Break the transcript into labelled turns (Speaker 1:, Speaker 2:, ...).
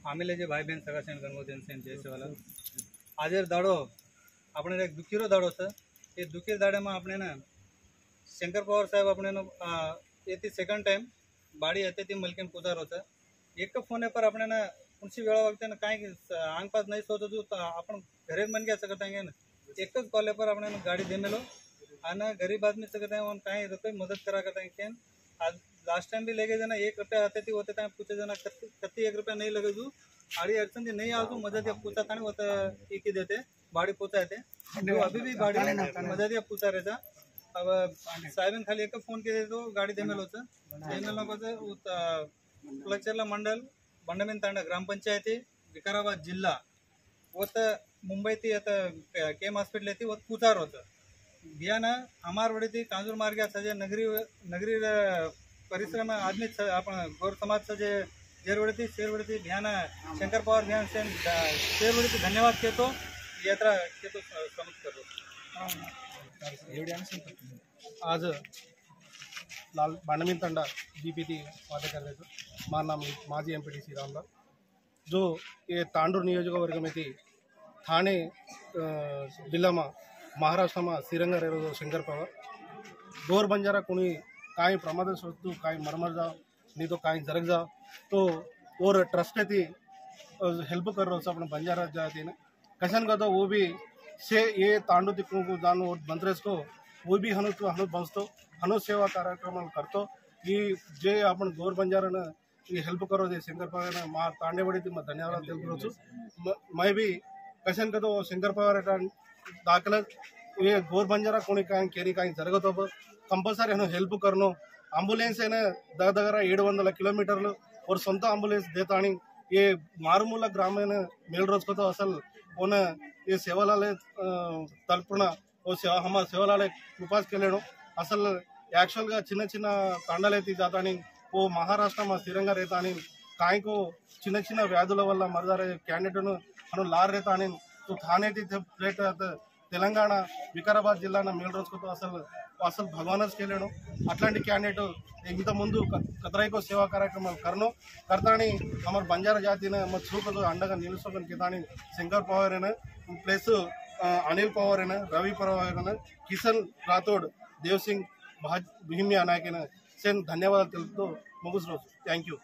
Speaker 1: आम्ही जे भाई बहन सगळा सेंड गणगोत सेंड जयसेवाला आजेर दाडो આપણે એક દુખીરો દાડો છે એ દુખી દાડામાં આપણે ને શંકર પવાર સાહેબ આપણે એથી સેકન્ડ ટાઈમ બાડી હતી મલકીન પુજારો છે એક ફોને પર આપણે ને उनसी वेळा वगते काही आंग पास नाही सोच होतो आपण घरे मन घ्या सकत आहे ना एकच कॉले पर आपण गाडी देमेलो आणि गरीब आदमी सकत आहे काही रुपये मदत करा करता है आज लास्ट टाइम भी लेके जाना 1 रुपया आते थी होते टाइम पूछे जाना कत्ती 1 रुपया नहीं लगे तू आड़ी अड़चन थी नहीं आजू मदद या पूछा था होता एक ही देते बाड़ी पूछा थे अभी भी बाड़ी मदद या पूछा रहता अब साहेबन खाली एक फोन के तो गाडी देमेलो देमेलो कुलचर्ला मंडल बंडमेन तांडा ग्रामपंचायती विकाराबाद जिल्हा वत मुंबई थी आता केम हॉस्पिटल थी वत पुचार होतं बियाना हमारवडी थी कांजूर मार्ग सजे नगरी परिसर में आदमी आपण गौर समाज सजे जेरवडी थी शेरवडी थी बियाना शंकर पवार बियान से शेरवडी थी धन्यवाद कहतो यात्रा कहतो समझ करो
Speaker 2: आज लाल बांडमीन तांडा DPT वादे कर रहे थे मार नाम माजी MPTC रामलाल जो ये तांडूर नियोजकवर्ग में थी थाने जिल्हा में महाराष्ट्र में श्रीरंगा रेरो शंकर पवार गोर बंजारा कोणी काही प्रमाद सोचतो काही मरमर जाओ नहीं तो काही जरग जाओ तो और ट्रस्ट थी हेल्प कर रहा अपने बंजारा जाती ने कशन का तो वो भी से ये तांडू तिक्कों को दान और बंतरेस को वो भी हनुत बंचतो हनु सेवा कार्यक्रम करतो ये जे आपण गोर बंजारा ये हेल्प करो दे शंकर पवार मा तांडेवडी धन्यवाद तेलुकोవచ్చు मैं भी कशन का तो शंकर पवार दाखल ये गोर बंजारा कोणी काही केरी काही जरगतो कंपल्सरी हनु हेल्प करनो अंबुलेंस దగ్గర 700 किलोमीटर्లు और సొంత अंबुलेंस देता आणि ये मारुमूला ग्रामीण मेल रोज को तो असल उन ये सेवालाले तलपुना और हम सेवालाले उपास केलेनो असल एक्चुअल गा चिन्न चिन्न तांडाले ती जाता आणि वो महाराष्ट्र में स्थिरंगा रहता आणि काही को चिन्न चिन्न व्याधुల వల్ల మరదారే క్యాండిడేట్ అను లార్ रहता आणि तो थाने ती प्लेट తెలంగాణ వికారాబాద్ జిల్లా మేల్ రోజు को तो असल भगवानच केलेनो अట్లాంటి कैंडिडेट इंत मुंदु कतराईको सेवा कार्यक्रम करता हमारे बंजारा जाति ने मत छूको अंडगा निलसोकन केतानी शंकर पवार प्लस अनिल पवार रवि पवार किशन राठोड देव सिंह भीमिया नायक सेन धन्यवाद मुगुस रोज थैंक यू।